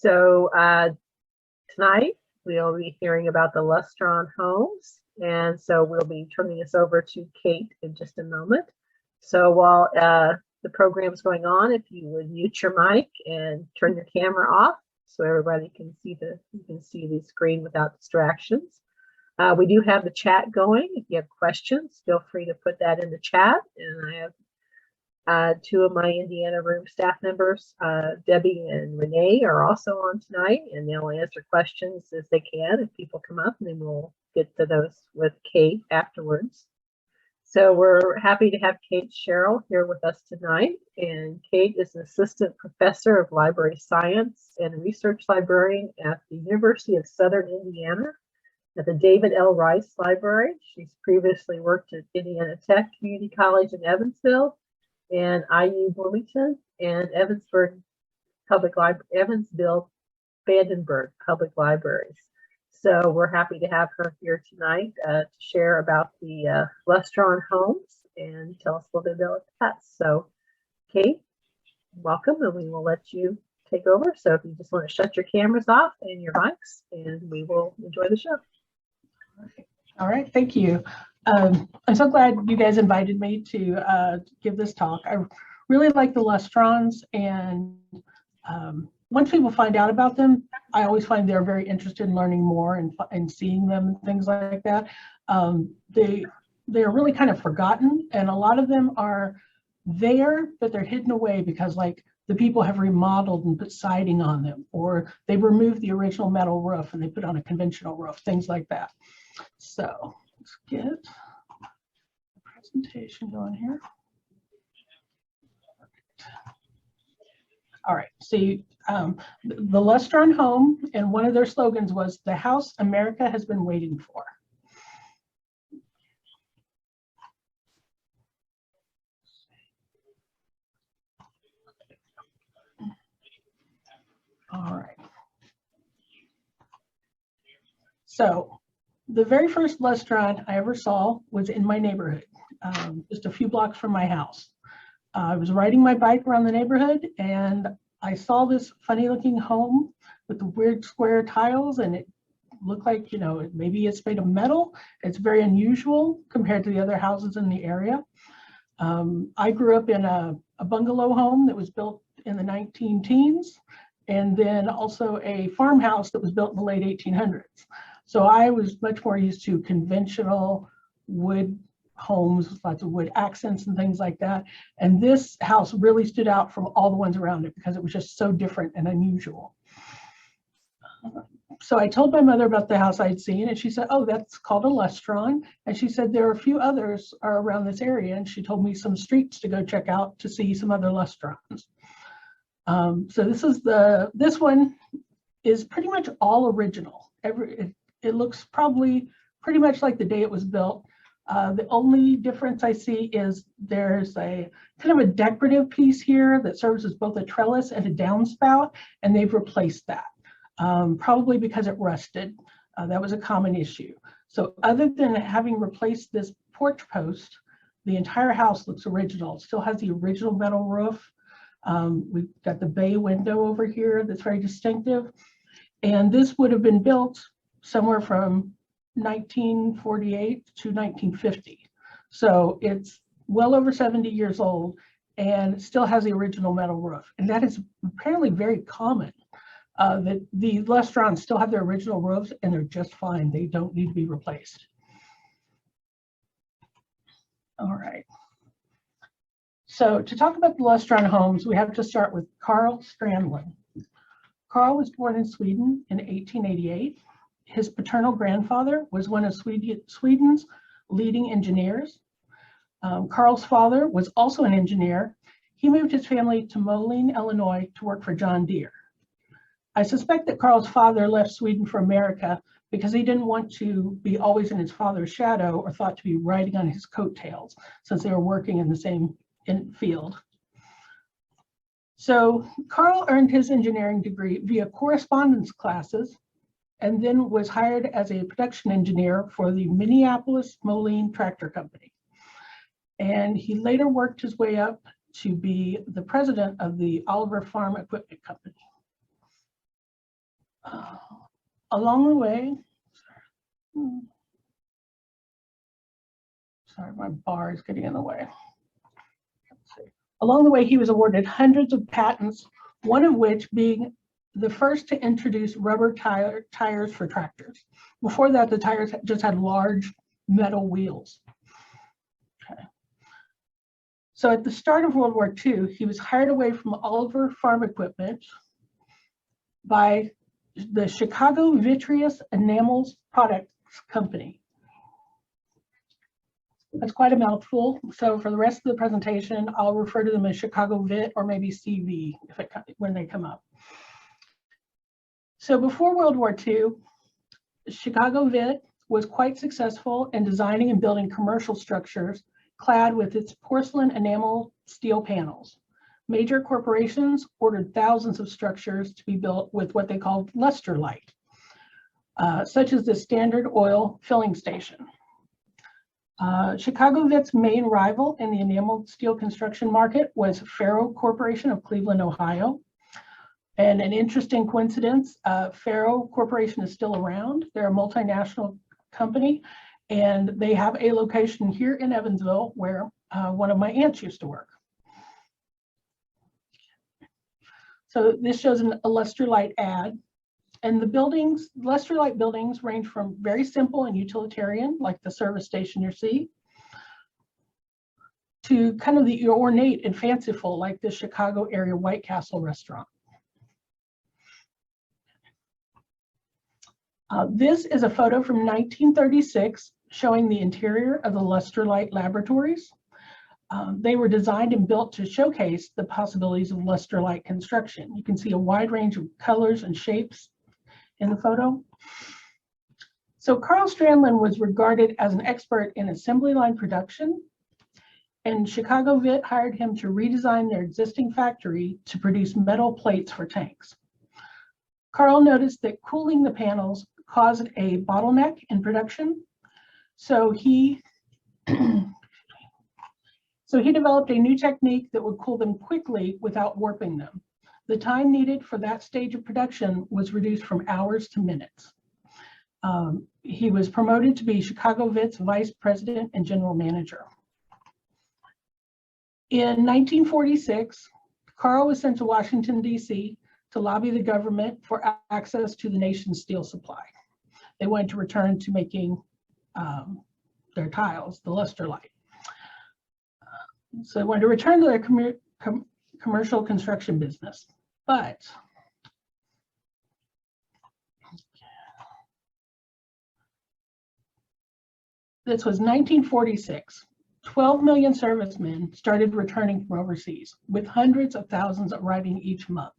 So tonight we'll be hearing about the Lustron homes, and so we'll be turning this over to Kate in just a moment. So while the program is going on, if you would mute your mic and turn your camera off so everybody can see the screen without distractions. We do have the chat going. If you have questions, feel free to put that in the chat. And I have two of my Indiana Room staff members, Debbie and Renee, are also on tonight, and they'll answer questions as they can if people come up, and then we'll get to those with Kate afterwards. So we're happy to have Kate Sherill here with us tonight. And Kate is an assistant professor of library science and research librarian at the University of Southern Indiana at the David L. Rice Library. She's previously worked at Indiana Tech Community College in Evansville and IU Bloomington and Evansville Vandenberg Public Libraries. So we're happy to have her here tonight to share about the Lustron homes and tell us a little bit about that. So Kate, welcome, and we will let you take over. So if you just want to shut your cameras off and your mics, and we will enjoy the show. All right, thank you. I'm so glad you guys invited me to give this talk. I really like the Lustrons, and once people find out about them, I always find they're very interested in learning more and seeing them and things like that. They're really kind of forgotten, and a lot of them are there, but they're hidden away because like the people have remodeled and put siding on them, or they removed the original metal roof and they put on a conventional roof, things like that. So let's get the presentation going here. All right, so the Lustron home, and one of their slogans was "The house America has been waiting for." All right. So the very first Lustron I ever saw was in my neighborhood, just a few blocks from my house. I was riding my bike around the neighborhood and I saw this funny looking home with the weird square tiles, and it looked like, you know, maybe it's made of metal. It's very unusual compared to the other houses in the area. I grew up in a bungalow home that was built in the 19-teens, and then also a farmhouse that was built in the late 1800s. So I was much more used to conventional wood homes with lots of wood accents and things like that. And this house really stood out from all the ones around it because it was just so different and unusual. So I told my mother about the house I'd seen, and she said, "Oh, that's called a Lustron." And she said there are a few others are around this area, and she told me some streets to go check out to see some other Lustrons. So this one is pretty much all original. It looks probably pretty much like the day it was built. The only difference I see is there's a kind of a decorative piece here that serves as both a trellis and a downspout, and they've replaced that, probably because it rusted. That was a common issue. So other than having replaced this porch post, the entire house looks original. It still has the original metal roof. We've got the bay window over here that's very distinctive. And this would have been built somewhere from 1948 to 1950. So it's well over 70 years old and still has the original metal roof. And that is apparently very common, that the Lustrons still have their original roofs and they're just fine. They don't need to be replaced. All right. So to talk about the Lustron homes, we have to start with Carl Strandlund. Carl was born in Sweden in 1888. His paternal grandfather was one of Sweden's leading engineers. Carl's father was also an engineer. He moved his family to Moline, Illinois to work for John Deere. I suspect that Carl's father left Sweden for America because he didn't want to be always in his father's shadow or thought to be riding on his coattails, since they were working in the same field. So Carl earned his engineering degree via correspondence classes and then was hired as a production engineer for the Minneapolis Moline Tractor Company. And he later worked his way up to be the president of the Oliver Farm Equipment Company. Along the way, sorry, my bar is getting in the way. Along the way, he was awarded hundreds of patents, one of which being the first to introduce rubber tires for tractors. Before that, the tires just had large metal wheels. Okay. So at the start of World War II, he was hired away from Oliver Farm Equipment by the Chicago Vitreous Enamels Products Company. That's quite a mouthful. So for the rest of the presentation, I'll refer to them as Chicago Vit or maybe CV when they come up. So before World War II, Chicago Vit was quite successful in designing and building commercial structures clad with its porcelain enamel steel panels. Major corporations ordered thousands of structures to be built with what they called Lustron, such as the Standard Oil filling station. Chicago Vit's main rival in the enameled steel construction market was Faro Corporation of Cleveland, Ohio. And an interesting coincidence, Faro Corporation is still around. They're a multinational company, and they have a location here in Evansville where one of my aunts used to work. So this shows a Lustron ad. And the buildings, Lustron buildings range from very simple and utilitarian, like the service station you see, to kind of the ornate and fanciful, like the Chicago area White Castle restaurant. This is a photo from 1936 showing the interior of the Lustron laboratories. They were designed and built to showcase the possibilities of Lustron construction. You can see a wide range of colors and shapes in the photo. So Carl Strandland was regarded as an expert in assembly line production, and Chicago Vit hired him to redesign their existing factory to produce metal plates for tanks. Carl noticed that cooling the panels caused a bottleneck in production, so he developed a new technique that would cool them quickly without warping them. The time needed for that stage of production was reduced from hours to minutes. He was promoted to be Chicago Vit's vice president and general manager. In 1946, Carl was sent to Washington, D.C. to lobby the government for access to the nation's steel supply. They wanted to return to making their tiles, the Lustron. So they wanted to return to their commercial construction business. But this was 1946. 12 million servicemen started returning from overseas, with hundreds of thousands arriving each month.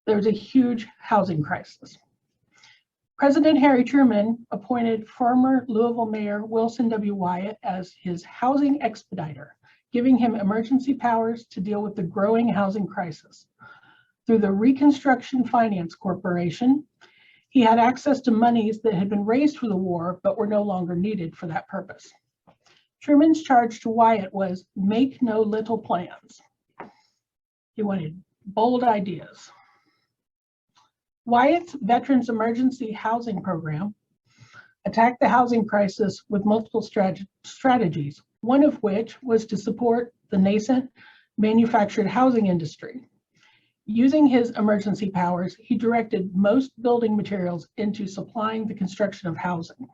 There was a huge housing crisis. President Harry Truman appointed former Louisville Mayor Wilson W. Wyatt as his housing expediter, giving him emergency powers to deal with the growing housing crisis. Through the Reconstruction Finance Corporation, he had access to monies that had been raised for the war but were no longer needed for that purpose. Truman's charge to Wyatt was make no little plans. He wanted bold ideas. Wyatt's Veterans Emergency Housing Program attacked the housing crisis with multiple strategies, one of which was to support the nascent manufactured housing industry. Using his emergency powers, he directed most building materials into supplying the construction of housing.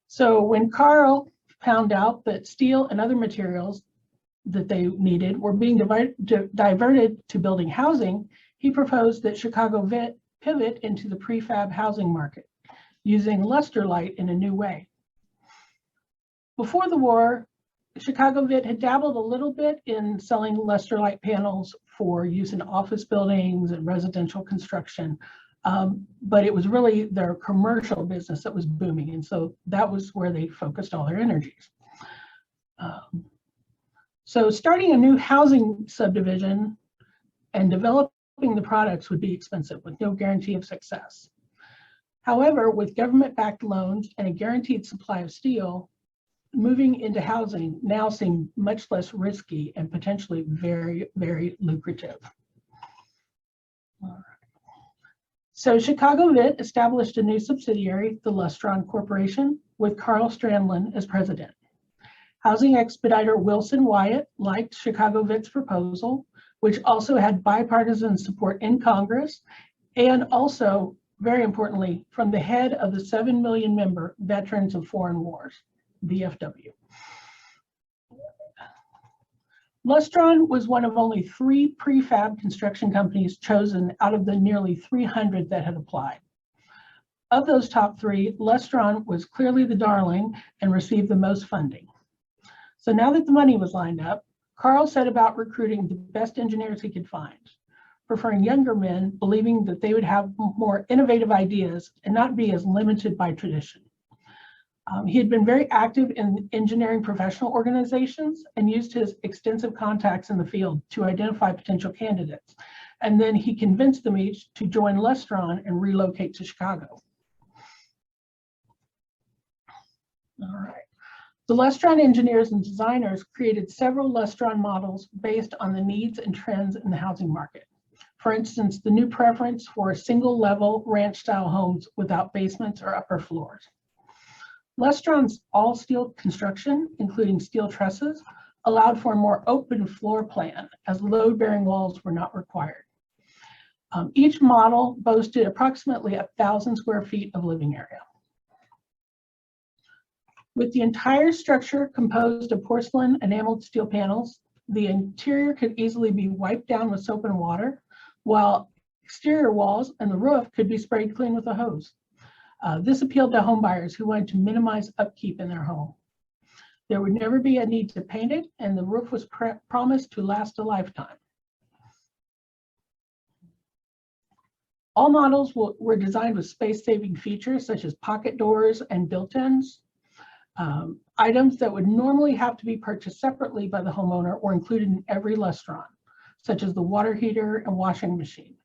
So when Carl found out that steel and other materials that they needed were being diverted to building housing, he proposed that Chicago Vit pivot into the prefab housing market, using Lustron in a new way. Before the war, Chicago Vit had dabbled a little bit in selling Lustron panels for use in office buildings and residential construction, but it was really their commercial business that was booming, and so that was where they focused all their energies. So starting a new housing subdivision and developing the products would be expensive with no guarantee of success. However, with government-backed loans and a guaranteed supply of steel, moving into housing now seemed much less risky and potentially very, very lucrative. All right. So Chicago VIT established a new subsidiary, the Lustron Corporation, with Carl Strandlin as president. Housing expediter Wilson Wyatt liked Chicago VIT's proposal, which also had bipartisan support in Congress, and also, very importantly, from the head of the 7 million member Veterans of Foreign Wars, VFW. Lustron was one of only 3 prefab construction companies chosen out of the nearly 300 that had applied. Of those top 3, Lustron was clearly the darling and received the most funding. So now that the money was lined up, Carl set about recruiting the best engineers he could find, preferring younger men, believing that they would have more innovative ideas and not be as limited by tradition. He had been very active in engineering professional organizations and used his extensive contacts in the field to identify potential candidates. And then he convinced them each to join Lustron and relocate to Chicago. All right. The Lustron engineers and designers created several Lustron models based on the needs and trends in the housing market. For instance, the new preference for single-level ranch-style homes without basements or upper floors. Lustron's all-steel construction, including steel trusses, allowed for a more open floor plan, as load-bearing walls were not required. Each model boasted approximately 1,000 square feet of living area. With the entire structure composed of porcelain enameled steel panels, the interior could easily be wiped down with soap and water, while exterior walls and the roof could be sprayed clean with a hose. This appealed to homebuyers who wanted to minimize upkeep in their home. There would never be a need to paint it, and the roof was promised to last a lifetime. All models were designed with space-saving features such as pocket doors and built-ins. Items that would normally have to be purchased separately by the homeowner were included in every Lustron, such as the water heater and washing machine.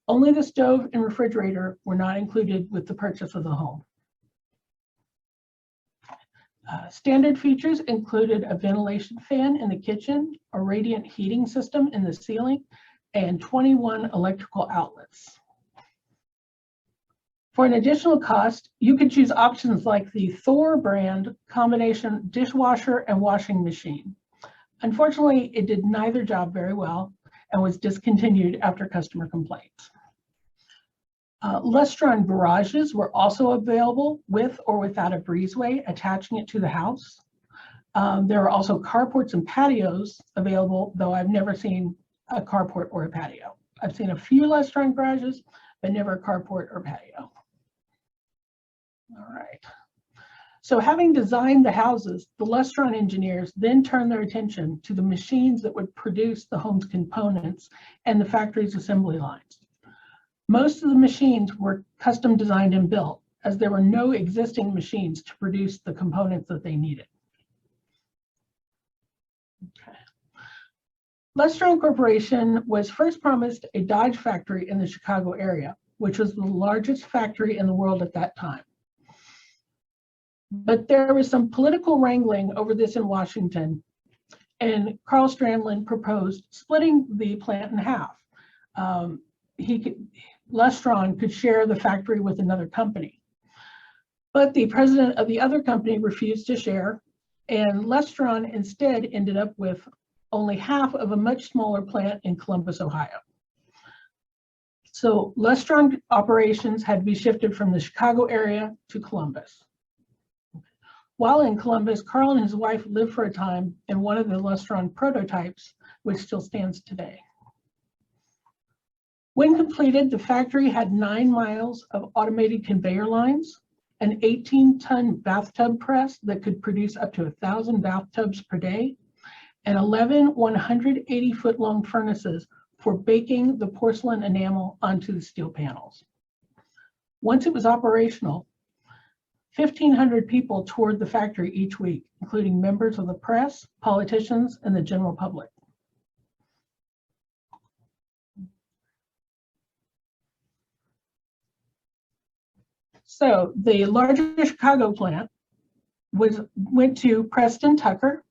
Only the stove and refrigerator were not included with the purchase of the home. Standard features included a ventilation fan in the kitchen, a radiant heating system in the ceiling, and 21 electrical outlets. For an additional cost, you could choose options like the Thor brand combination dishwasher and washing machine. Unfortunately, it did neither job very well and was discontinued after customer complaints. Lustron garages were also available with or without a breezeway attaching it to the house. There are also carports and patios available, though I've never seen a carport or a patio. I've seen a few Lustron garages, but never a carport or patio. All right. So having designed the houses, the Lustron engineers then turned their attention to the machines that would produce the home's components and the factory's assembly lines. Most of the machines were custom designed and built, as there were no existing machines to produce the components that they needed. Okay. Lustron Corporation was first promised a Dodge factory in the Chicago area, which was the largest factory in the world at that time. But there was some political wrangling over this in Washington, and Carl Strandlin proposed splitting the plant in half. Lustron could share the factory with another company. But the president of the other company refused to share, and Lustron instead ended up with only half of a much smaller plant in Columbus, Ohio. So Lustron operations had to be shifted from the Chicago area to Columbus. While in Columbus, Carl and his wife lived for a time in one of the Lustron prototypes, which still stands today. When completed, the factory had 9 miles of automated conveyor lines, an 18-ton bathtub press that could produce up to 1,000 bathtubs per day, and 11 180-foot-long furnaces for baking the porcelain enamel onto the steel panels. Once it was operational, 1,500 people toured the factory each week, including members of the press, politicians, and the general public. So the larger Chicago plant went to Preston Tucker,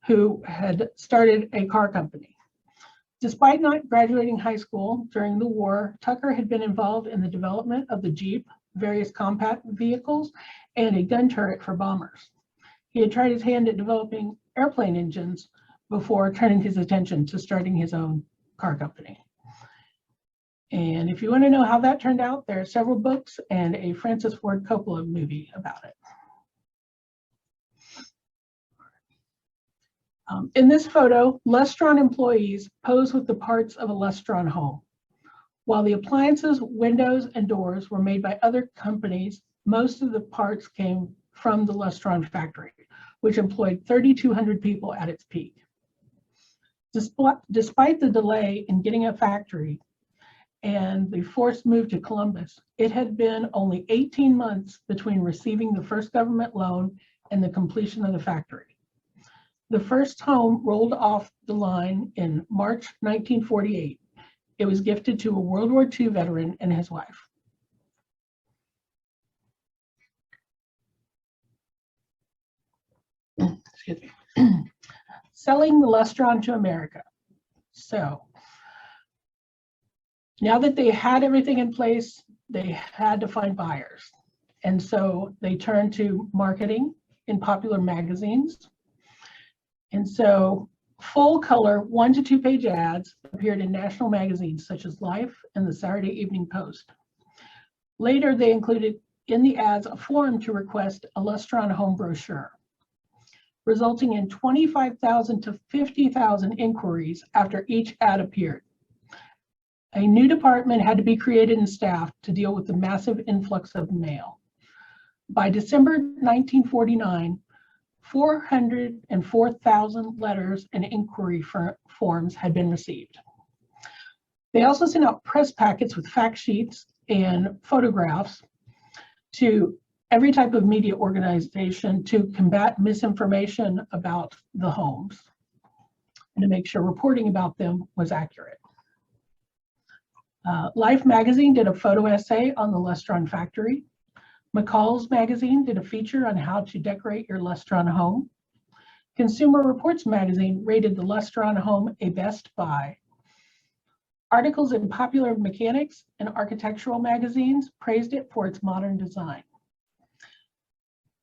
who had started a car company. Despite not graduating high school during the war, Tucker had been involved in the development of the Jeep, various compact vehicles, and a gun turret for bombers. He had tried his hand at developing airplane engines before turning his attention to starting his own car company. And if you want to know how that turned out, there are several books and a Francis Ford Coppola movie about it. In this photo, Lustron employees pose with the parts of a Lustron home. While the appliances, windows, and doors were made by other companies, most of the parts came from the Lustron factory, which employed 3,200 people at its peak. Despite the delay in getting a factory and the forced move to Columbus, it had been only 18 months between receiving the first government loan and the completion of the factory. The first home rolled off the line in March 1948. It was gifted to a World War II veteran and his wife. Excuse me. Selling the Lustron to America. So now that they had everything in place, they had to find buyers. And so they turned to marketing in popular magazines. And so full color 1 to 2 page ads appeared in national magazines such as Life and the Saturday Evening Post. Later, they included in the ads a form to request a Lustron home brochure, resulting in 25,000 to 50,000 inquiries after each ad appeared. A new department had to be created and staffed to deal with the massive influx of mail. By December 1949, 404,000 letters and inquiry forms had been received. They also sent out press packets with fact sheets and photographs to every type of media organization to combat misinformation about the homes and to make sure reporting about them was accurate. Life magazine did a photo essay on the Lustron factory. McCall's magazine did a feature on how to decorate your Lustron home. Consumer Reports magazine rated the Lustron home a best buy. Articles in Popular Mechanics and Architectural magazines praised it for its modern design.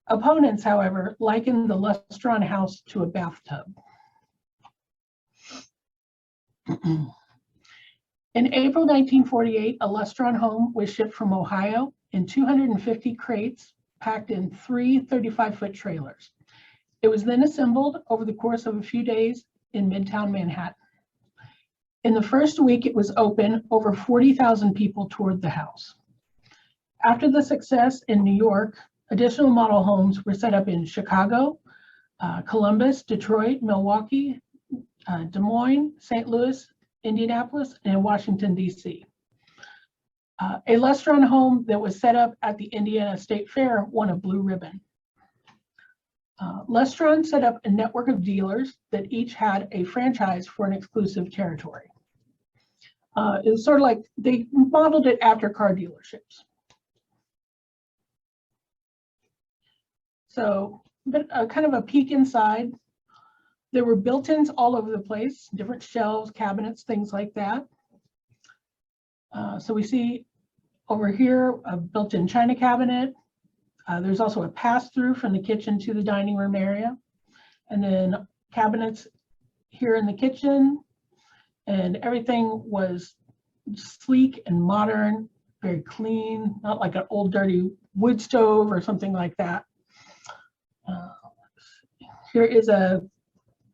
Opponents, however, likened the Lustron house to a bathtub. In April 1948, a Lustron home was shipped from Ohio in 250 crates packed in 3 35-foot trailers. It was then assembled over the course of a few days in Midtown Manhattan. In the first week it was open, over 40,000 people toured the house. After the success in New York, additional model homes were set up in Chicago, Columbus, Detroit, Milwaukee, Des Moines, St. Louis, Indianapolis, and Washington, D.C. A Lustron home that was set up at the Indiana State Fair won a blue ribbon. Lustron set up a network of dealers that each had a franchise for an exclusive territory. It was sort of like they modeled it after car dealerships. So, but kind of a peek inside. There were built-ins all over the place, different shelves, cabinets, things like that. So we see over here a built-in china cabinet. There's also a pass-through from the kitchen to the dining room area. And then cabinets here in the kitchen. And everything was sleek and modern, very clean, not like an old dirty wood stove or something like that. Here is a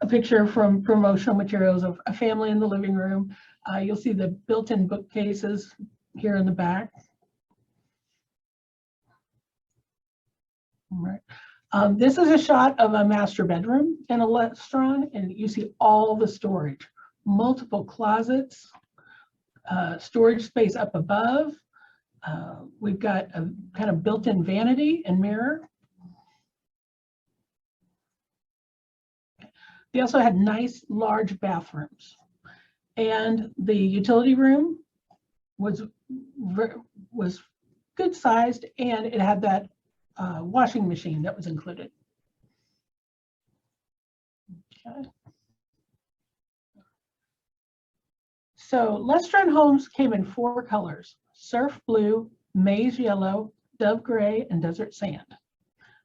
picture from promotional materials of a family in the living room. You'll see the built-in bookcases here in the back. All right. This is a shot of a master bedroom in a Lustron, and you see all the storage, multiple closets, storage space up above. We've got a kind of built-in vanity and mirror. They also had nice large bathrooms, and the utility room was good sized, and it had that washing machine that was included. Okay. So Lustron homes came in 4 colors: surf blue, maize yellow, dove gray, and desert sand.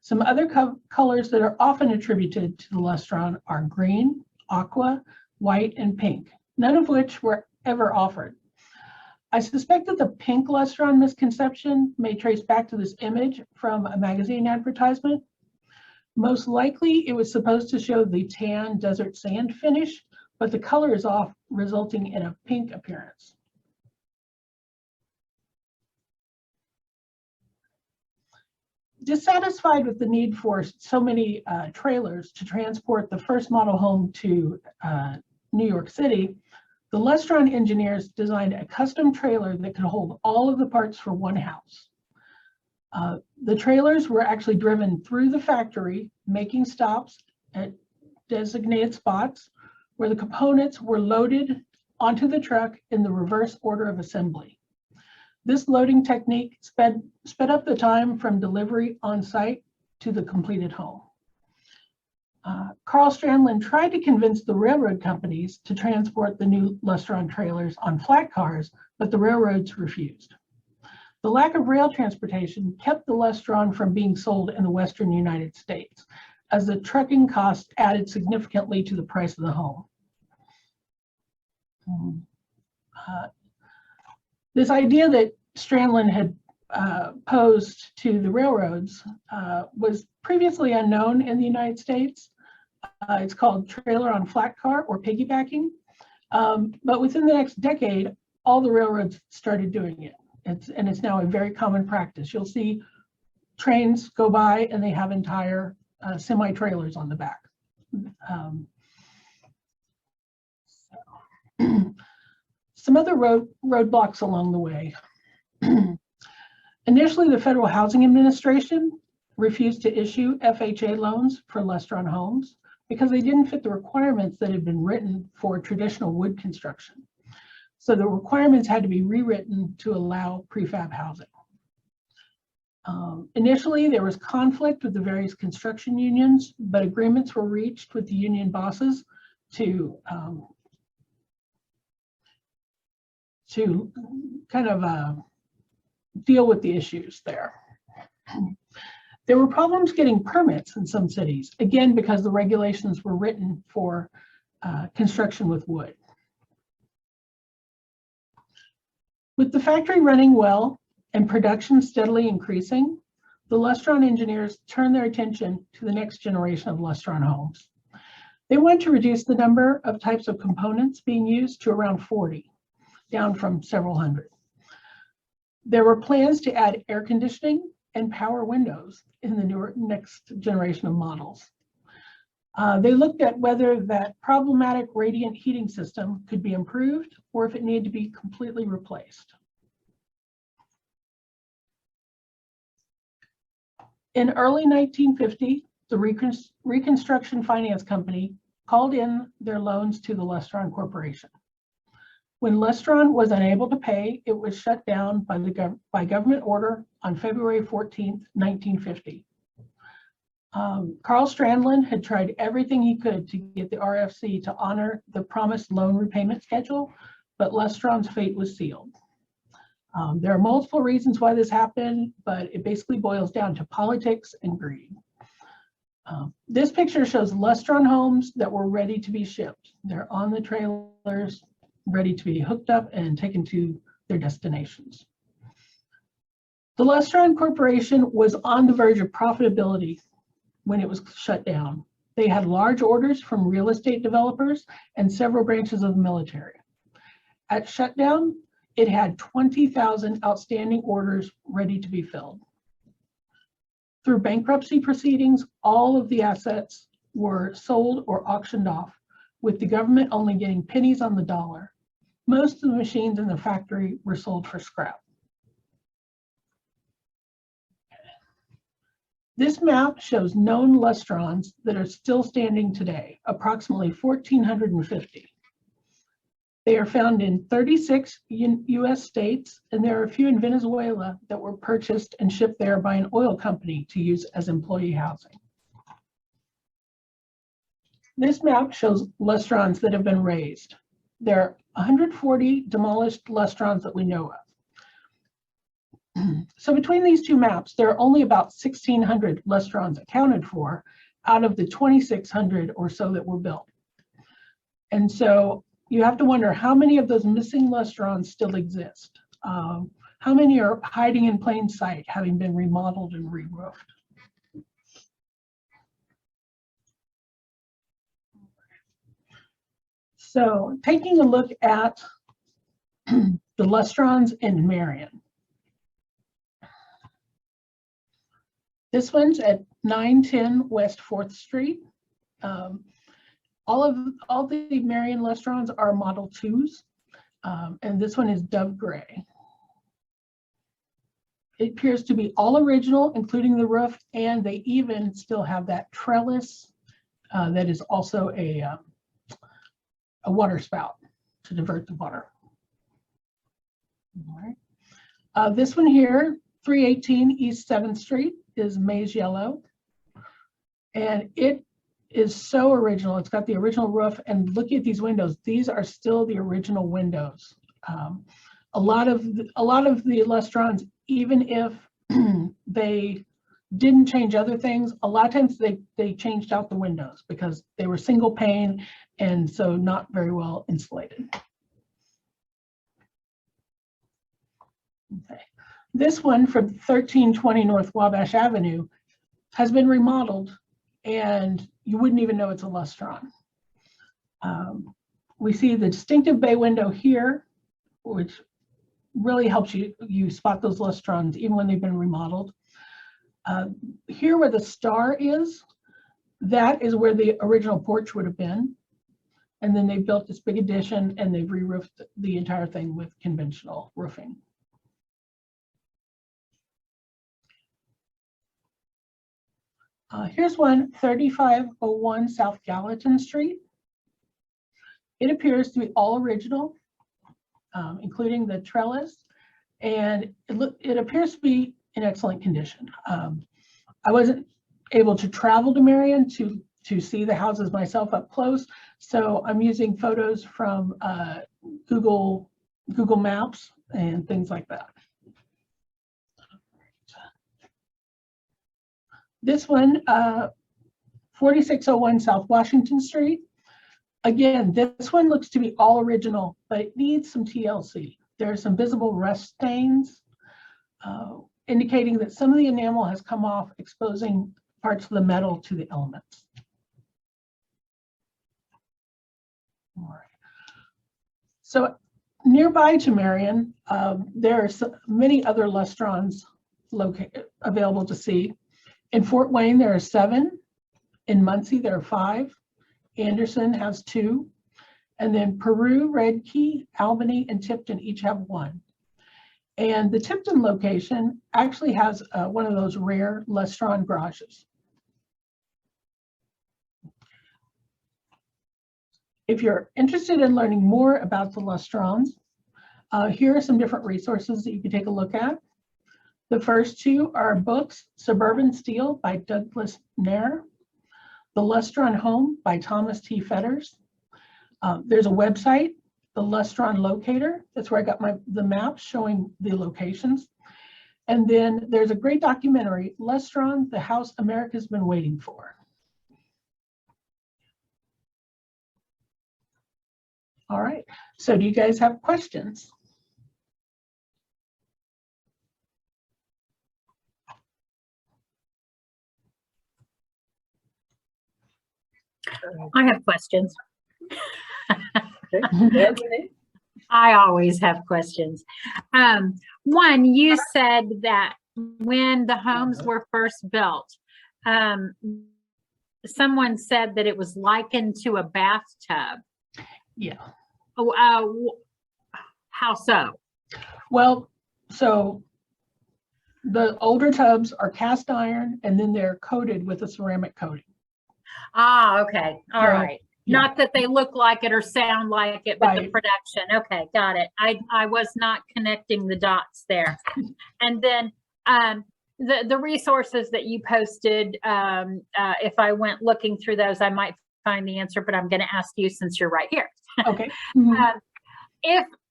Some other colors that are often attributed to the Lustron are green, aqua, white, and pink, none of which were ever offered. I suspect that the pink Lustron misconception may trace back to this image from a magazine advertisement. Most likely, it was supposed to show the tan desert sand finish, but the color is off, resulting in a pink appearance. Dissatisfied with the need for so many trailers to transport the first model home to New York City, the Lustron engineers designed a custom trailer that could hold all of the parts for one house. The trailers were actually driven through the factory, making stops at designated spots where the components were loaded onto the truck in the reverse order of assembly. This loading technique sped up the time from delivery on site to the completed home. Carl Strandlin tried to convince the railroad companies to transport the new Lustron trailers on flat cars, but the railroads refused. The lack of rail transportation kept the Lustron from being sold in the Western United States, as the trucking costs added significantly to the price of the home. This idea that Strandlin had posed to the railroads was previously unknown in the United States. It's called trailer on flat car or piggybacking. But within the next decade, all the railroads started doing it. It's now a very common practice. You'll see trains go by and they have entire semi-trailers on the back. Some other roadblocks along the way. Initially, the Federal Housing Administration refused to issue FHA loans for Lustron homes because they didn't fit the requirements that had been written for traditional wood construction. So the requirements had to be rewritten to allow prefab housing. Initially, there was conflict with the various construction unions, but agreements were reached with the union bosses to kind of deal with the issues there. There were problems getting permits in some cities, again, because the regulations were written for construction with wood. With the factory running well and production steadily increasing, the Lustron engineers turned their attention to the next generation of Lustron homes. They wanted to reduce the number of types of components being used to around 40, down from several hundred. There were plans to add air conditioning and power windows in the next generation of models. They looked at whether that problematic radiant heating system could be improved or if it needed to be completely replaced. In early 1950, the Reconstruction Finance Company called in their loans to the Lustron Corporation. When Lustron was unable to pay, it was shut down by government order on February 14, 1950. Carl Strandlin had tried everything he could to get the RFC to honor the promised loan repayment schedule, but Lustron's fate was sealed. There are multiple reasons why this happened, but it basically boils down to politics and greed. This picture shows Lustron homes that were ready to be shipped. They're on the trailers, ready to be hooked up and taken to their destinations. The Lustron Corporation was on the verge of profitability when it was shut down. They had large orders from real estate developers and several branches of the military. At shutdown, it had 20,000 outstanding orders ready to be filled. Through bankruptcy proceedings, all of the assets were sold or auctioned off, with the government only getting pennies on the dollar. Most of the machines in the factory were sold for scrap. This map shows known Lustrons that are still standing today, approximately 1,450. They are found in 36 US states, and there are a few in Venezuela that were purchased and shipped there by an oil company to use as employee housing. This map shows Lustrons that have been raised. There are 140 demolished Lustrons that we know of. So between these two maps, there are only about 1,600 Lustrons accounted for out of the 2,600 or so that were built. And so you have to wonder how many of those missing Lustrons still exist. How many are hiding in plain sight, having been remodeled and re-roofed? So taking a look at the Lustrons in Marion. This one's at 910 West 4th Street. All the Marion Lustrons are Model 2s, and this one is Dove Gray. It appears to be all original, including the roof, and they even still have that trellis that is also a water spout to divert the water. All right. This one here, 318 East 7th Street, is maize yellow. And it is so original. It's got the original roof, and look at these windows. These are still the original windows. A lot of the Lustrons, even if they didn't change other things, a lot of times they changed out the windows because they were single pane and so not very well insulated. Okay. This one from 1320 North Wabash Avenue has been remodeled, and you wouldn't even know it's a Lustron. We see the distinctive bay window here, which really helps you spot those Lustrons even when they've been remodeled. Here where the star is, that is where the original porch would have been. And then they built this big addition and they've re-roofed the entire thing with conventional roofing. Here's one, 3501 South Gallatin Street. It appears to be all original, including the trellis, and it appears to be in excellent condition. I wasn't able to travel to Marion to see the houses myself up close, so I'm using photos from Google Maps and things like that. This one, 4601 South Washington Street. Again, this one looks to be all original, but it needs some TLC. There are some visible rust stains, indicating that some of the enamel has come off, exposing parts of the metal to the elements. All right. So nearby to Marion, there are many other Lustrons available to see. In Fort Wayne, there are 7. In Muncie, there are 5. Anderson has 2. And then Peru, Red Key, Albany, and Tipton each have 1. And the Tipton location actually has one of those rare Lustron garages. If you're interested in learning more about the Lustrons, here are some different resources that you can take a look at. The first 2 are books, Suburban Steel by Douglas Nair, The Lustron Home by Thomas T. Fetters. There's a website, the Lustron Locator. That's where I got the maps showing the locations. And then there's a great documentary, Lustron, the House America's Been Waiting For. All right, so do you guys have questions? I have questions. Okay. I always have questions. One, you said that when the homes were first built, someone said that it was likened to a bathtub. Yeah. How so? Well, so the older tubs are cast iron and then they're coated with a ceramic coating. Ah, okay. All right. Yeah. Not that they look like it or sound like it, but the Right. production. Okay, got it. I was not connecting the dots there. And then the resources that you posted, if I went looking through those, I might find the answer, but I'm going to ask you since you're right here. Okay. Mhm.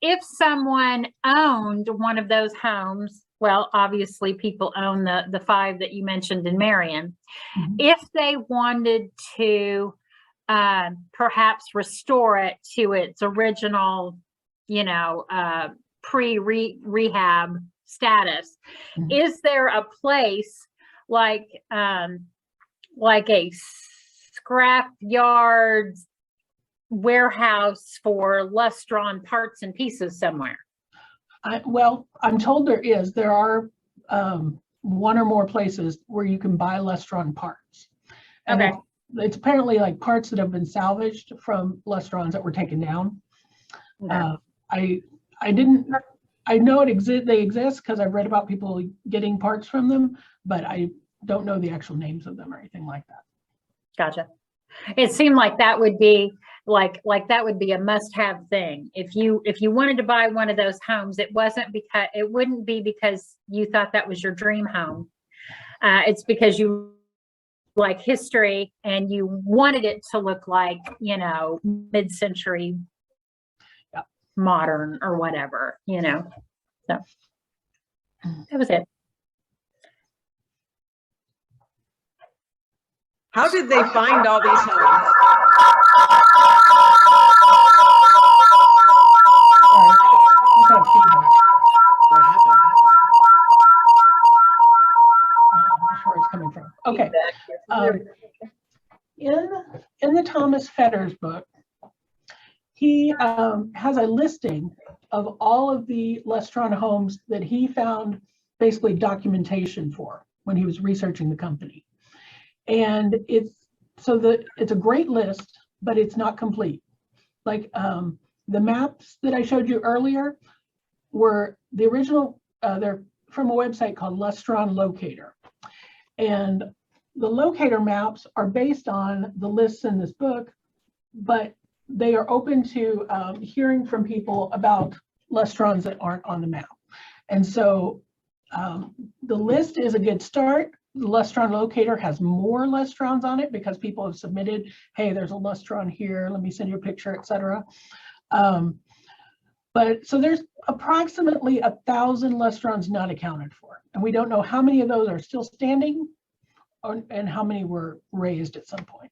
If someone owned one of those homes, well, obviously people own the 5 that you mentioned in Marion. Mhm. If they wanted to perhaps restore it to its original, pre-rehab status, Mhm. is there a place like a scrap yard warehouse for Lustron parts and pieces somewhere? Well, I'm told there are one or more places where you can buy Lustron parts. And Okay. it's apparently like parts that have been salvaged from Lustrons that were taken down. Okay. I know they exist because I've read about people getting parts from them, but I don't know the actual names of them or anything like that. Gotcha. It seemed like that would be that would be a must-have thing. If you wanted to buy one of those homes, it wouldn't be because you thought that was your dream home. It's because you like history and you wanted it to look like, mid-century, Yeah. modern or whatever, So that was it. How did they find all these homes? Sorry, I got feedback. What happened? I'm not sure where it's coming from. Okay. In the Thomas Fetter's book, he has a listing of all of the Lustron homes that he found basically documentation for when he was researching the company. And it's a great list, but it's not complete. Like the maps that I showed you earlier were the original, they're from a website called Lustron Locator. And the locator maps are based on the lists in this book, but they are open to hearing from people about Lustrons that aren't on the map. And so the list is a good start. The Lustron Locator has more Lustrons on it because people have submitted, hey, there's a Lustron here, let me send you a picture, etc. But so there's approximately 1,000 Lustrons not accounted for. And we don't know how many of those are still standing and how many were raised at some point.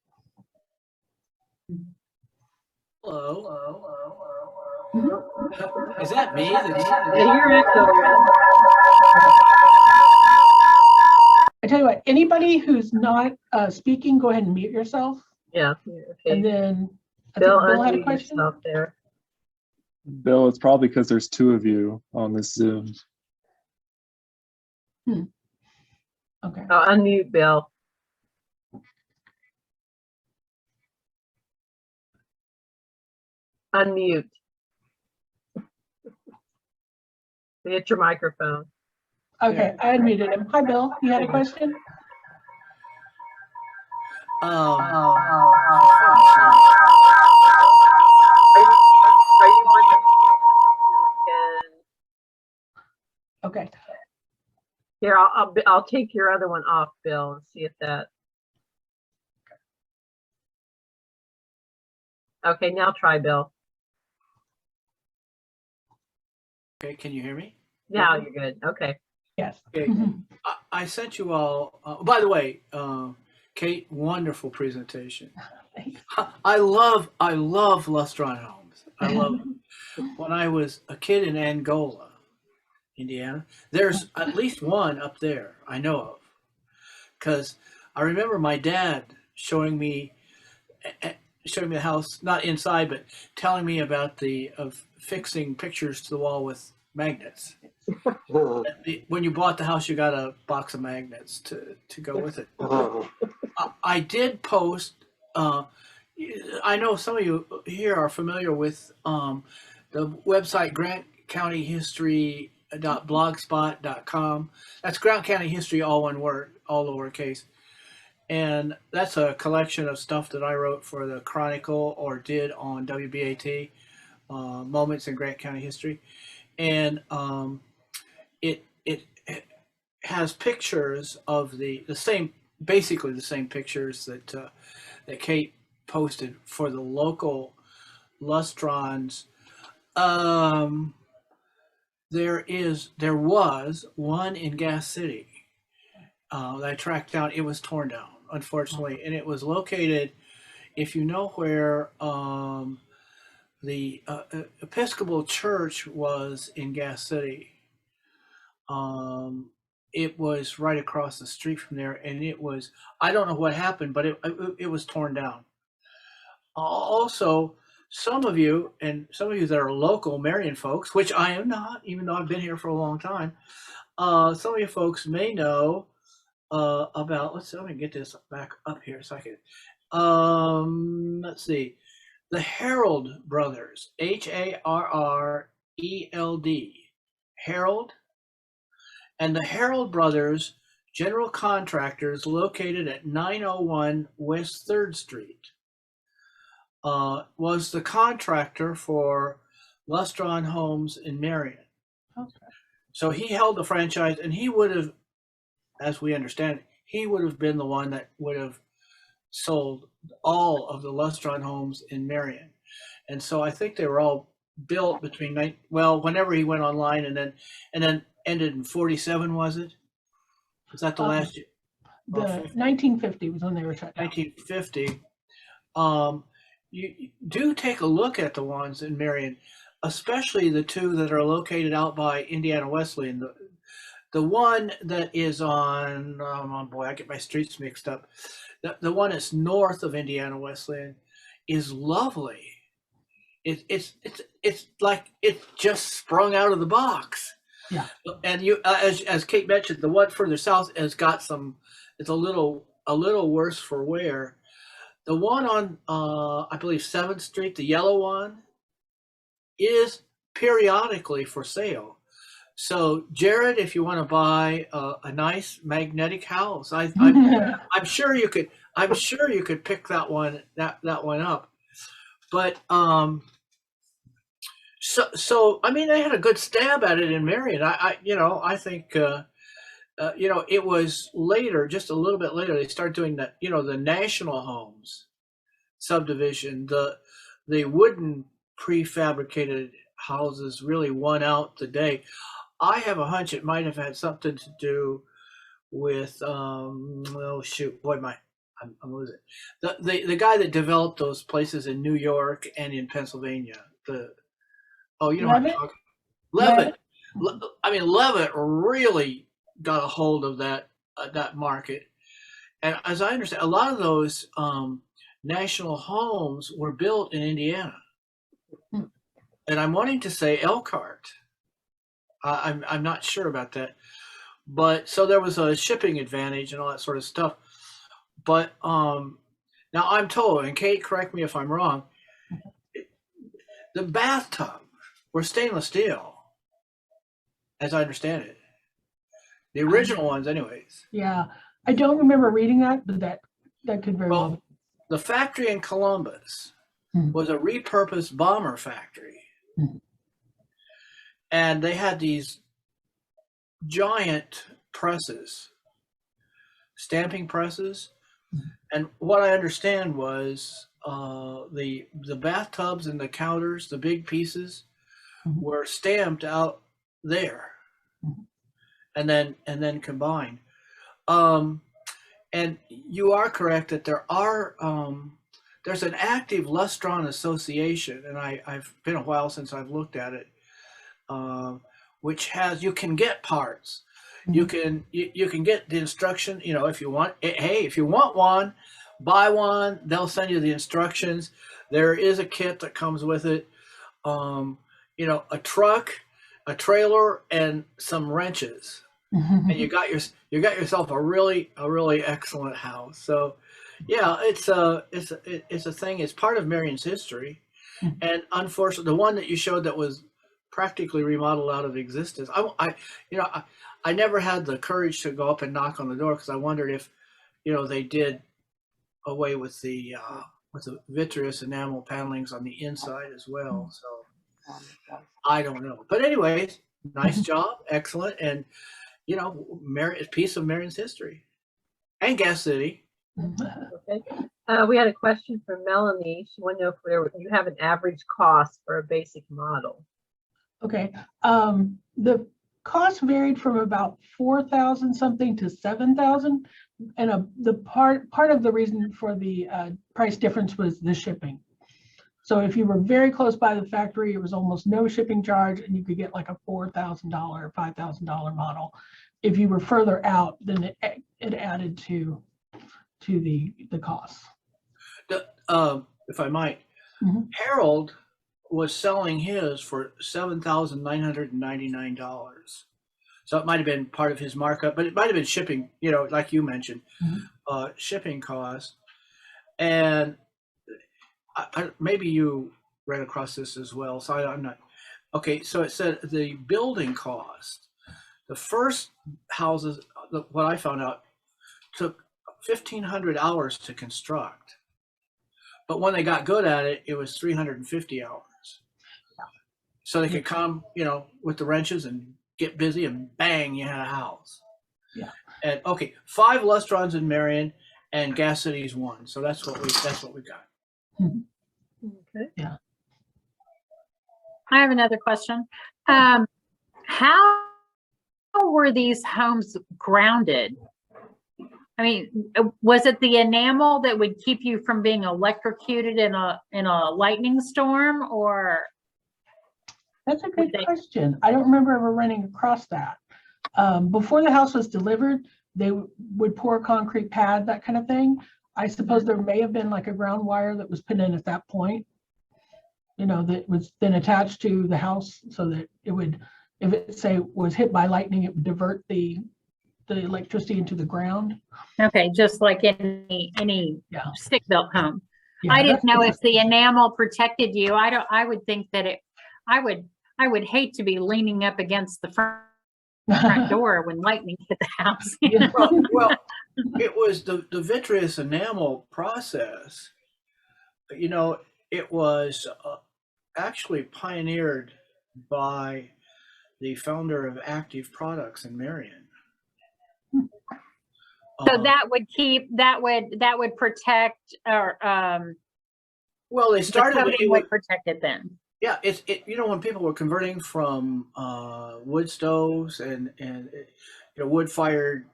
Hello. Is that me? Yeah, you're echoing. I tell you what, anybody who's not speaking, go ahead and mute yourself. Yeah. Okay. And then I Bill, think Bill had a unmute question. yourself there. Bill, it's probably because there's 2 of you on this Zoom. Okay. Oh, unmute Bill. Unmute. Hit your microphone. Okay, I unmuted him. Hi, Bill. You had a question? Are you Okay. Here, I'll take your other one off, Bill, and see if that. Okay, now try, Bill. Okay, can you hear me? Now you're good. Okay. Yes. Okay. Mhm. I sent you all. By the way, Kate, wonderful presentation. I love Lustron homes. I love them. When I was a kid in Angola, Indiana, there's at least one up there I know of, because I remember my dad showing me the house, not inside, but telling me about fixing pictures to the wall with magnets. When you bought the house, you got a box of magnets to go with it. I did post. I know some of you here are familiar with the website grantcountyhistory.blogspot.com. That's Grant County History, all one word, all lowercase. And that's a collection of stuff that I wrote for the Chronicle or did on WBAT, Moments in Grant County History. And it has pictures of the same, basically the same pictures that Kate posted for the local Lustrons. There was one in Gas City that I tracked down. It was torn down, unfortunately, and it was located. If you know where the Episcopal Church was in Gas City, it was right across the street from there, and it was, I don't know what happened, but it was torn down. Also, some of you that are local Marion folks, which I am not, even though I've been here for a long time, some of you folks may know about, let me get this back up here a second. Let's see. The Herald brothers, Harreld, Herald, and the Herald brothers, general contractors located at 901 West 3rd Street, was the contractor for Lustron Homes in Marion. Okay. So he held the franchise, and he would have, as we understand it, he would have been the one that would have sold all of the Lustron homes in Marion. And so I think they were all built between, whenever he went online, and then ended in 47, was it? Was that the last year? The 1950 was when they were shut down. 1950. You do take a look at the ones in Marion, especially the two that are located out by Indiana Wesleyan. The one that is on, oh boy, I get my streets mixed up. The one that's north of Indiana Wesleyan is lovely. It's like it just sprung out of the box. Yeah. And you, as Kate mentioned, the one further south has got some. It's a little worse for wear. The one on, I believe 7th Street, the yellow one, is periodically for sale. So, Jared, if you want to buy a nice magnetic house, I'm sure you could. I'm sure you could pick that one up. But so I mean, they had a good stab at it in Marion. I think it was later, just a little bit later, they started doing that. The National Homes subdivision, the wooden prefabricated houses really won out the day. I have a hunch it might have had something to do with I'm losing the guy that developed those places in New York and in Pennsylvania. Levitt. I mean, Levitt really got a hold of that market, and as I understand, a lot of those national homes were built in Indiana, and I'm wanting to say Elkhart. I'm not sure about that, but so there was a shipping advantage and all that sort of stuff. But now I'm told, and Kate, correct me if I'm wrong, the bathtub were stainless steel, as I understand it. The original ones, anyways. Yeah, I don't remember reading that, but that could very well be. The factory in Columbus was a repurposed bomber factory. And they had these giant presses, stamping presses. And what I understand was the bathtubs and the counters, the big pieces, were stamped out there, and then combined. And you are correct that there are there's an active Lustron association, and I've been a while since I've looked at it, which has, you can get parts. You can get the instruction, if you want. Hey, if you want one, buy one. They'll send you the instructions. There is a kit that comes with it. A truck, a trailer, and some wrenches, and you got yourself a really excellent house. So, yeah, it's a thing. It's part of Marion's history, and unfortunately, the one that you showed that was practically remodeled out of existence. I never had the courage to go up and knock on the door because I wondered if, they did away with the vitreous enamel panelings on the inside as well. So I don't know. But anyways, nice job, excellent, and a piece of Marion's history, and Gas City. Okay. We had a question from Melanie. She wanted to know if you have an average cost for a basic model. Okay, the cost varied from about 4,000 something to 7,000. And the part of the reason for the price difference was the shipping. So if you were very close by the factory, it was almost no shipping charge, and you could get like a $4,000 or $5,000 model. If you were further out, then it added to the costs. If I might, Mhm. Harold was selling his for $7,999. So it might have been part of his markup, but it might have been shipping, like you mentioned, shipping costs. And maybe you ran across this as well. So I'm not. Okay, so it said the building cost. The first houses, what I found out, took 1,500 hours to construct. But when they got good at it, it was 350 hours. So they could come, with the wrenches and get busy, and bang, you had a house. Yeah. And okay, 5 Lustrons in Marion, and Gas City's 1. So that's what we got. Okay. Yeah. I have another question. How were these homes grounded? I mean, was it the enamel that would keep you from being electrocuted in a lightning storm, or? That's a good question. I don't remember ever running across that. Before the house was delivered, they would pour a concrete pad, that kind of thing. I suppose there may have been like a ground wire that was put in at that point, that was then attached to the house, so that it would, if it say was hit by lightning, it would divert the electricity into the ground. Okay, just like any stick-built home. Yeah, I didn't know if the enamel protected you. I would think that I would hate to be leaning up against the front door when lightning hit the house. Well, it was the vitreous enamel process. It was actually pioneered by the founder of Active Products in Marion. So that would protect, or well, they started the coating would protect it then. Yeah, when people were converting from wood stoves and wood-fired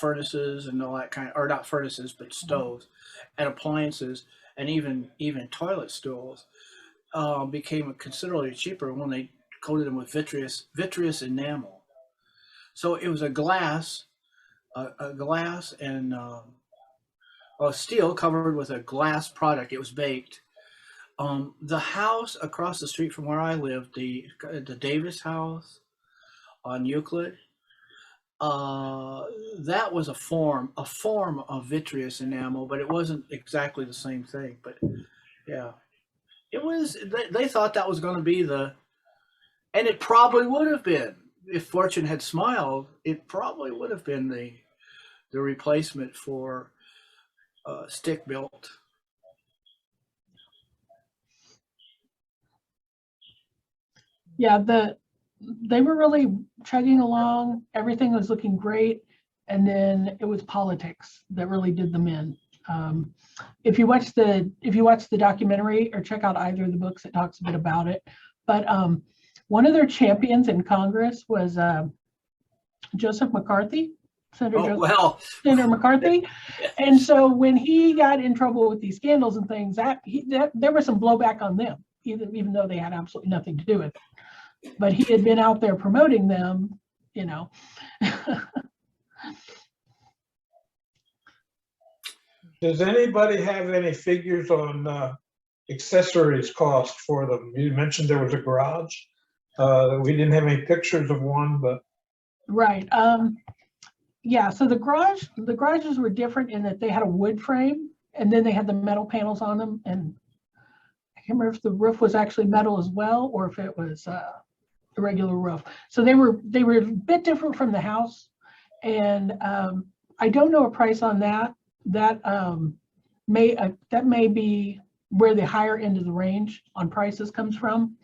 furnaces and all that or not furnaces, but stoves and appliances, and even toilet stools became considerably cheaper when they coated them with vitreous enamel. So it was a glass and steel covered with a glass product. It was baked. The house across the street from where I lived, the Davis house on Euclid, that was a form of vitreous enamel, but it wasn't exactly the same thing. But yeah, it was. They thought that was going to be and it probably would have been, if fortune had smiled. It probably would have been the replacement for stick built. Yeah, they were really chugging along. Everything was looking great, and then it was politics that really did them in. If you watch the documentary or check out either of the books, it talks a bit about it. But one of their champions in Congress was Joseph McCarthy, Senator McCarthy. And so when he got in trouble with these scandals and things, there was some blowback on them, even though they had absolutely nothing to do with it. But he had been out there promoting them, Does anybody have any figures on accessories cost for them? You mentioned there was a garage. We didn't have any pictures of one, but. Right. Yeah, so the garages were different in that they had a wood frame, and then they had the metal panels on them. And I can't remember if the roof was actually metal as well, or if it was a regular roof. So they were a bit different from the house. And I don't know a price on that. That may be where the higher end of the range on prices comes from,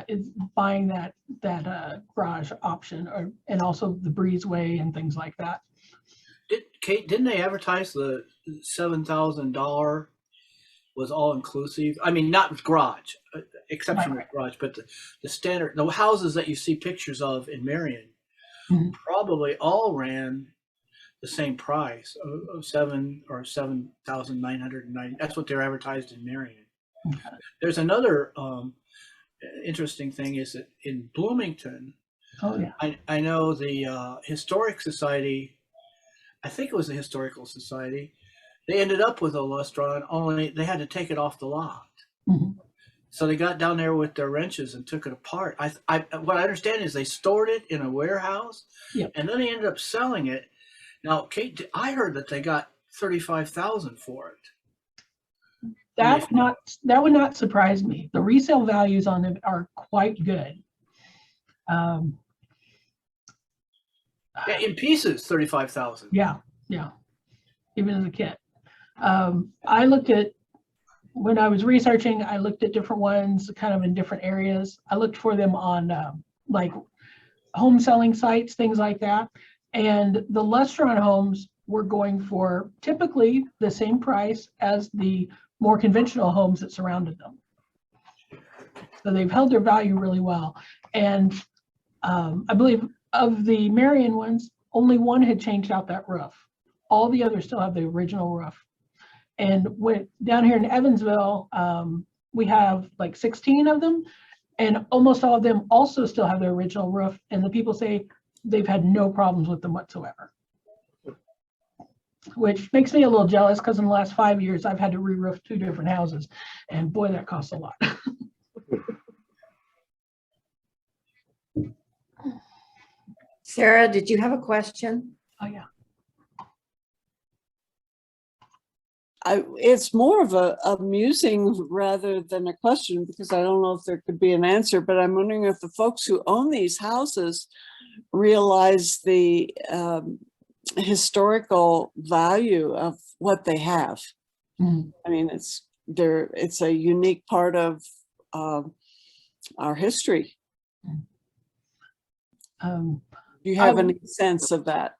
is buying that garage option, and also the breezeway and things like that. Kate, didn't they advertise the $7,000 was all inclusive? I mean, not with garage, exception with garage, but the standard, the houses that you see pictures of in Marion Mhm. probably all ran the same price of 7,990. That's what they're advertised in Marion. Okay. There's another interesting thing is that in Bloomington, Oh, yeah. I know the Historic Society, I think it was the Historical Society, they ended up with a Lustron, only they had to take it off the lot. Mhm. So they got down there with their wrenches and took it apart. What I understand is they stored it in a warehouse, Yep. and then they ended up selling it. Now, Kate, I heard that they got $35,000 for it. That would not surprise me. The resale values on them are quite good. Yeah, in pieces, 35,000. Yeah, even as a kid. I looked at, when I was researching, I looked at different ones kind of in different areas. I looked for them on like home selling sites, things like that. And the Lustron homes were going for typically the same price as the more conventional homes that surrounded them. So they've held their value really well. And I believe of the Marion ones, only one had changed out that roof. All the others still have the original roof. And down here in Evansville, we have like 16 of them, and almost all of them also still have their original roof. And the people say they've had no problems with them whatsoever, which makes me a little jealous because in the last 5 years, I've had to re-roof 2 different houses, and boy, that costs a lot. Sarah, did you have a question? Oh, yeah. It's more of a musing rather than a question, because I don't know if there could be an answer, but I'm wondering if the folks who own these houses realize the historical value of what they have. Mhm. I mean, it's a unique part of our history. Do you have any sense of that?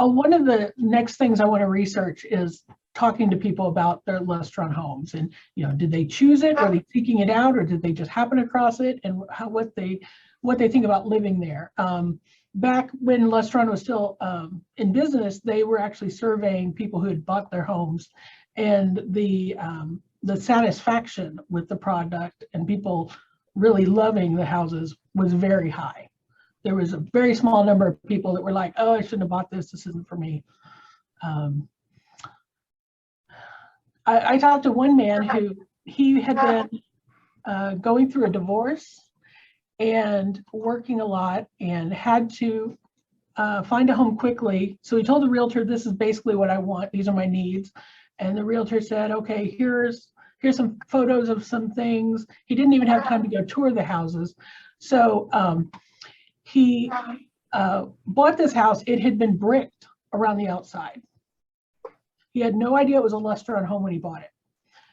One of the next things I want to research is talking to people about their Lustron homes, and did they choose it? Were they seeking it out, or did they just happen across it? And what they think about living there. Back when Lustron was still in business, they were actually surveying people who had bought their homes, and the satisfaction with the product and people really loving the houses was very high. There was a very small number of people that were like, oh, I shouldn't have bought this. This isn't for me. I talked to one man who he had been going through a divorce and working a lot and had to find a home quickly. So he told the realtor, this is basically what I want. These are my needs. And the realtor said, okay, here's some photos of some things. He didn't even have time to go tour the houses. So he bought this house. It had been bricked around the outside. He had no idea it was a Lustron home when he bought it.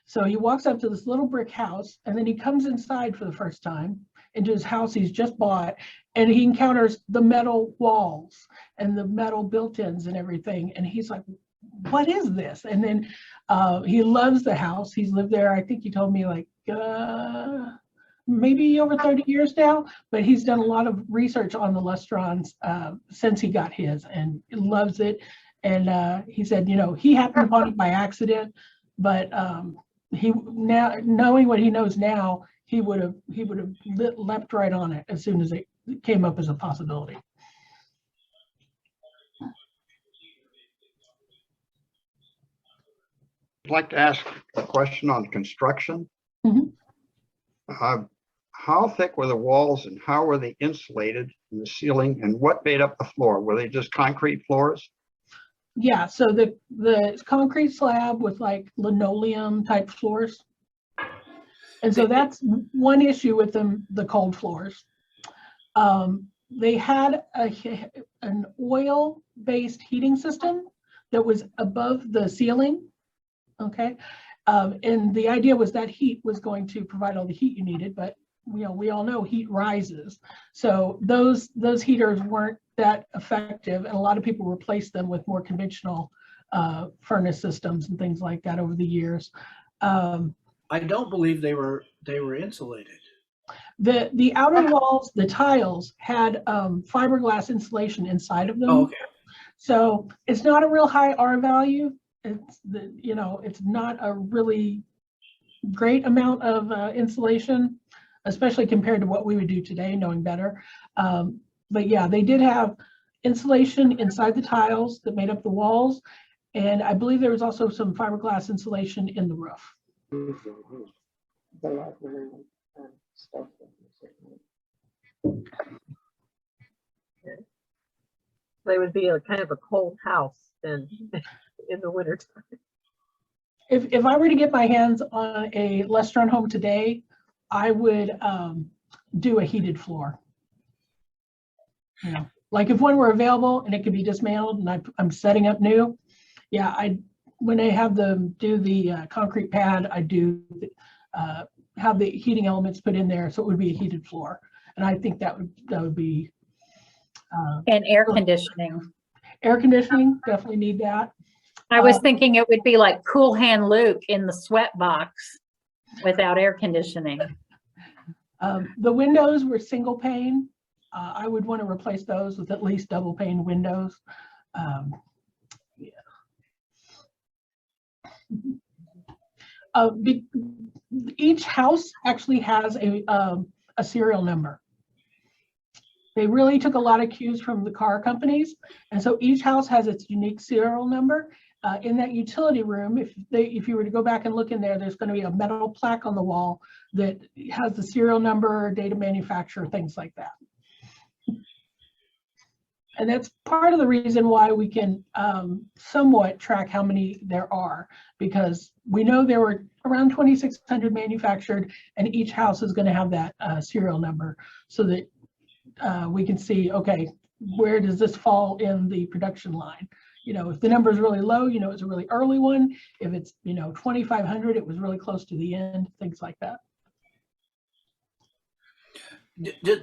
So he walks up to this little brick house, and then he comes inside for the first time into his house he's just bought, and he encounters the metal walls and the metal built-ins and everything. And he's like, what is this? And then he loves the house. He's lived there, I think he told me, like maybe over 30 years now, but he's done a lot of research on the Lustrons since he got his, and loves it. And he said, he happened upon it by accident, but he, now knowing what he knows now, he would have leapt right on it as soon as it came up as a possibility. I'd like to ask a question on construction. Mhm. How thick were the walls, and how were they insulated in the ceiling, and what made up the floor? Were they just concrete floors? Yeah, so the concrete slab with like linoleum type floors. And so that's one issue with them, the cold floors. They had an oil-based heating system that was above the ceiling, okay? And the idea was that heat was going to provide all the heat you needed, but we all know heat rises. So those heaters weren't that effective, and a lot of people replaced them with more conventional furnace systems and things like that over the years. I don't believe they were insulated. The outer walls, the tiles had fiberglass insulation inside of them. Oh, okay. So it's not a real high R value. It's it's not a really great amount of insulation, especially compared to what we would do today, knowing better. But yeah, they did have insulation inside the tiles that made up the walls. And I believe there was also some fiberglass insulation in the roof. They would be a kind of a cold house then in the winter time. If I were to get my hands on a Lustron home today, I would do a heated floor. Like if one were available and it could be dismantled and I'm setting up new, yeah, when I have them do the concrete pad, I do have the heating elements put in there, so it would be a heated floor, and I think that would be. And air conditioning. Air conditioning, definitely need that. I was thinking it would be like Cool Hand Luke in the sweat box without air conditioning. The windows were single pane. I would want to replace those with at least double pane windows. Yeah. Each house actually has a serial number. They really took a lot of cues from the car companies, and so each house has its unique serial number. In that utility room, if you were to go back and look in there, there's going to be a metal plaque on the wall that has the serial number, date of manufacturer, things like that. And that's part of the reason why we can somewhat track how many there are, because we know there were around 2,600 manufactured, and each house is going to have that serial number, so that we can see, okay, where does this fall in the production line? If the number is really low, it's a really early one. If it's 2,500, it was really close to the end, things like that.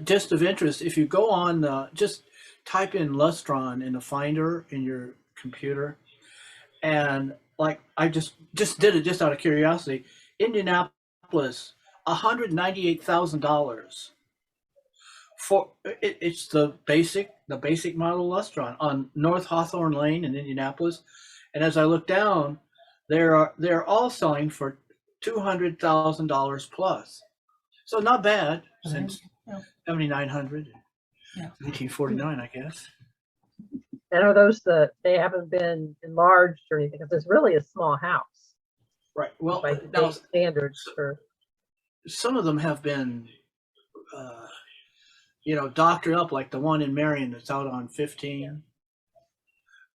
Just of interest, if you go on, just type in Lustron in the Finder in your computer, and like I just did it just out of curiosity. Indianapolis, $198,000 for it's the basic model Lustron on North Hawthorne Lane in Indianapolis, and as I look down, they're all selling for $200,000 plus, so not bad since 7,900. Yeah. 1949, I guess. And are those they haven't been enlarged or anything? Because it's really a small house. Right. Well, by now, standards for. Some of them have been, doctored up, like the one in Marion that's out on 15.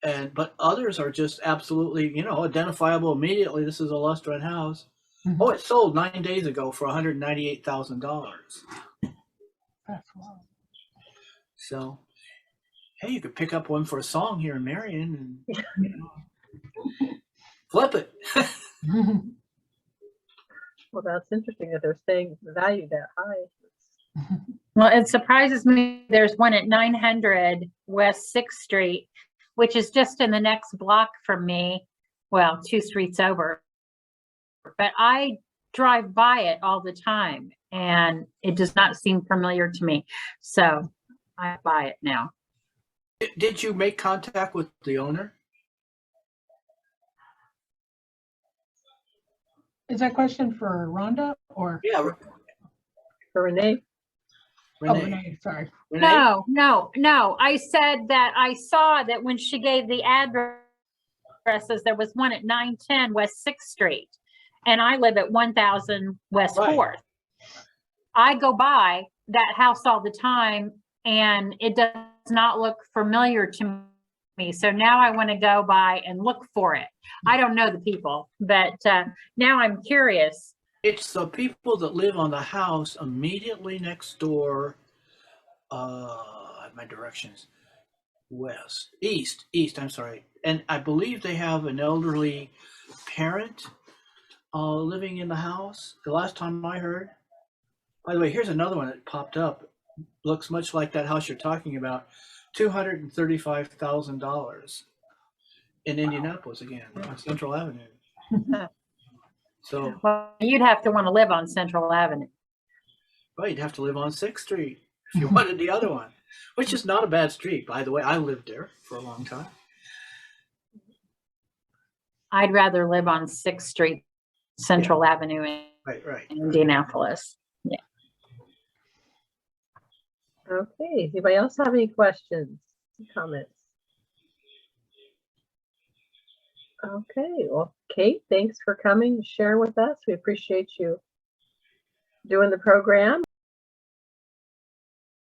But others are just absolutely, identifiable immediately. This is a Lustron house. Mm-hmm. Oh, it sold 9 days ago for $198,000. That's wild. So, hey, you could pick up one for a song here in Marion and flip it. Well, that's interesting that they're staying valued that high. Well, it surprises me. There's one at 900 West 6th Street, which is just in the next block from me. Well, 2 streets over. But I drive by it all the time, and it does not seem familiar to me. So I buy it now. Did you make contact with the owner? Is that question for Rhonda or? Yeah. For Renee? Oh, Renee, sorry. Renee? No. I said that I saw that when she gave the addresses, there was one at 910 West 6th Street, and I live at 1000 West 4th. I go by that house all the time, and it does not look familiar to me. So now I want to go by and look for it. I don't know the people, but now I'm curious. It's the people that live on the house immediately next door. My directions, east, I'm sorry. And I believe they have an elderly parent living in the house, the last time I heard. By the way, here's another one that popped up. Looks much like that house you're talking about. $235,000 in Indianapolis again on Central Avenue. So, Well, you'd have to want to live on Central Avenue. well, you'd have to live on 6th Street if you wanted the other one, which is not a bad street, by the way. I lived there for a long time. I'd rather live on 6th Street, Central Avenue in Right. Indianapolis. Yeah. Okay, anybody else have any questions, comments? Okay, well, Kate, thanks for coming to share with us. We appreciate you doing the program.